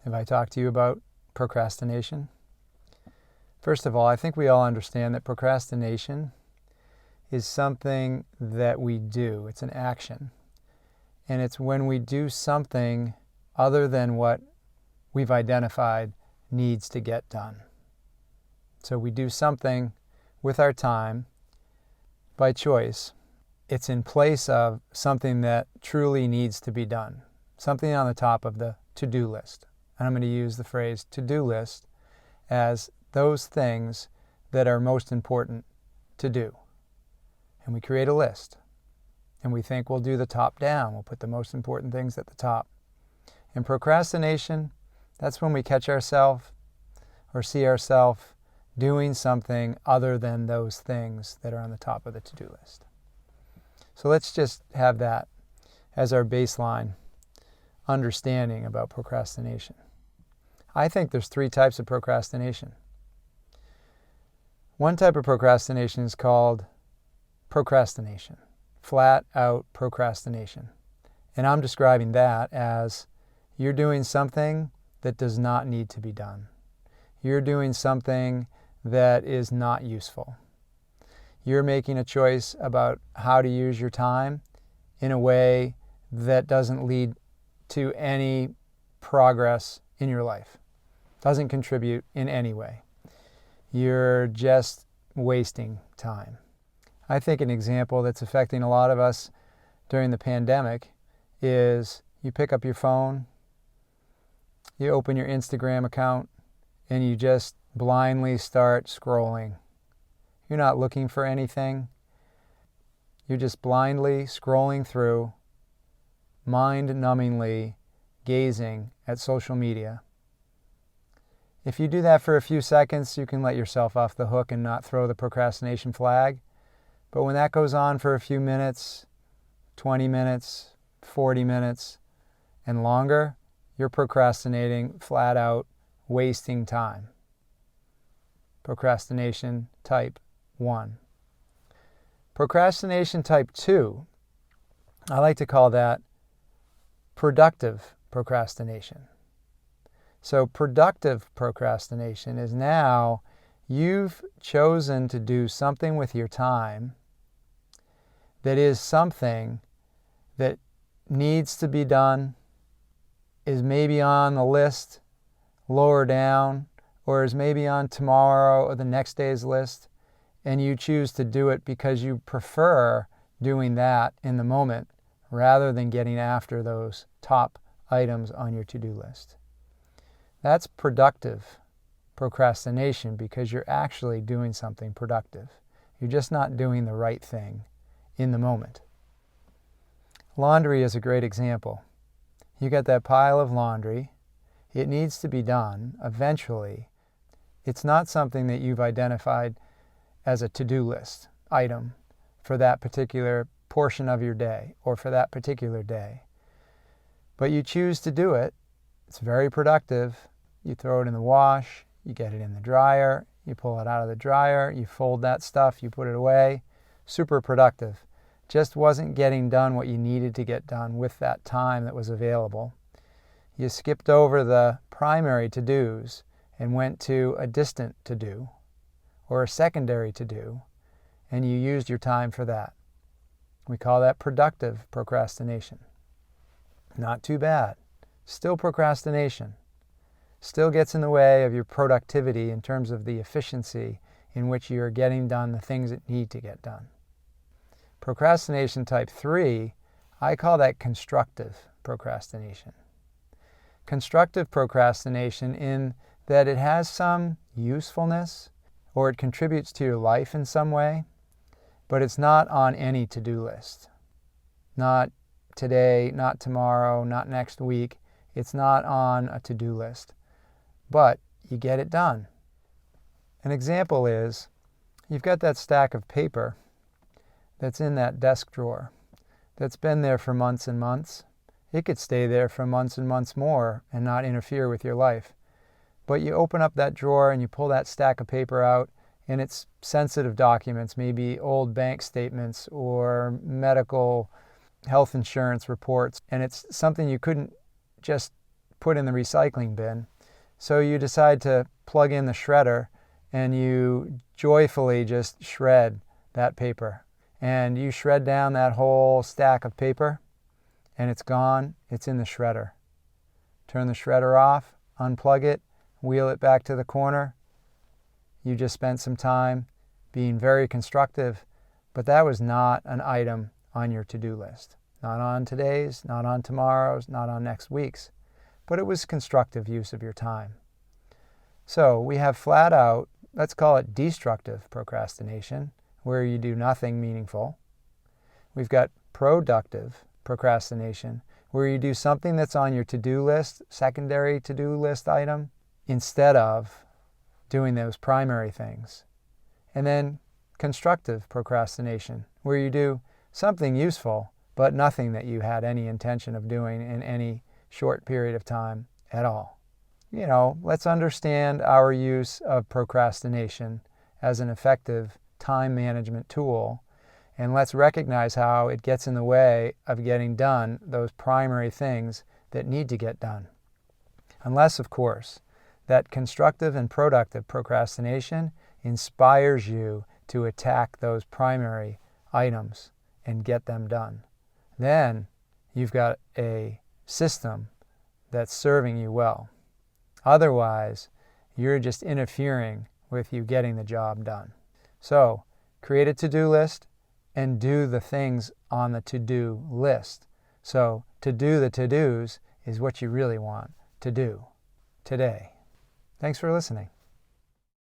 Have I talked to you about procrastination? First of all, I think we all understand that procrastination is something that we do. It's an action. And it's when we do something other than what we've identified needs to get done. So we do something with our time by choice. It's in place of something that truly needs to be done, something on the top of the to-do list. And I'm going to use the phrase to-do list as those things that are most important to do. And we create a list. And we think we'll do the top down. We'll put the most important things at the top. And procrastination, that's when we catch ourselves or see ourselves doing something other than those things that are on the top of the to-do list. So let's just have that as our baseline understanding about procrastination. I think there's 3 types of procrastination. One type of procrastination is called procrastination, flat out procrastination. And I'm describing that as you're doing something that does not need to be done. You're doing something that is not useful. You're making a choice about how to use your time in a way that doesn't lead to any progress in your life, doesn't contribute in any way. You're just wasting time. I think an example that's affecting a lot of us during the pandemic is you pick up your phone, you open your Instagram account, and you just blindly start scrolling. You're not looking for anything. You're just blindly scrolling through, mind-numbingly gazing at social media. If you do that for a few seconds, you can let yourself off the hook and not throw the procrastination flag. But when that goes on for a few minutes, 20 minutes, 40 minutes, and longer, you're procrastinating flat out, wasting time. Procrastination type 1. Procrastination type 2, I like to call that productive procrastination. So productive procrastination is now you've chosen to do something with your time that is something that needs to be done, is maybe on the list lower down, or is maybe on tomorrow or the next day's list, and you choose to do it because you prefer doing that in the moment rather than getting after those top items on your to-do list. That's productive procrastination because you're actually doing something productive. You're just not doing the right thing in the moment. Laundry is a great example. You got that pile of laundry. It needs to be done eventually. It's not something that you've identified as a to-do list item for that particular portion of your day or for that particular day. But you choose to do it. It's very productive. You throw it in the wash, you get it in the dryer, you pull it out of the dryer, you fold that stuff, you put it away. Super productive. Just wasn't getting done what you needed to get done with that time that was available. You skipped over the primary to-dos and went to a distant to-do or a secondary to-do, and you used your time for that. We call that productive procrastination. Not too bad. Still procrastination. Still gets in the way of your productivity in terms of the efficiency in which you're getting done the things that need to get done. Procrastination type 3, I call that constructive procrastination. Constructive procrastination in that it has some usefulness or it contributes to your life in some way, but it's not on any to-do list. Not today, not tomorrow, not next week. It's not on a to-do list, but you get it done. An example is you've got that stack of paper that's in that desk drawer that's been there for months and months. It could stay there for months and months more and not interfere with your life. But you open up that drawer and you pull that stack of paper out, and it's sensitive documents, maybe old bank statements or medical health insurance reports, and it's something you couldn't just put in the recycling bin. So you decide to plug in the shredder and you joyfully just shred that paper. And you shred down that whole stack of paper and it's gone. It's in the shredder. Turn the shredder off, unplug it, wheel it back to the corner. You just spent some time being very constructive, but that was not an item on your to-do list. Not on today's, not on tomorrow's, not on next week's, but it was constructive use of your time. So we have flat out, let's call it destructive procrastination, where you do nothing meaningful. We've got productive procrastination, where you do something that's on your to-do list, secondary to-do list item, instead of doing those primary things. And then constructive procrastination, where you do something useful, but nothing that you had any intention of doing in any short period of time at all. Let's understand our use of procrastination as an effective time management tool, and let's recognize how it gets in the way of getting done those primary things that need to get done. Unless, of course, that constructive and productive procrastination inspires you to attack those primary items and get them done. Then you've got a system that's serving you well. Otherwise, you're just interfering with you getting the job done. So, create a to-do list and do the things on the to-do list. So, to do the to-dos is what you really want to do today. Thanks for listening.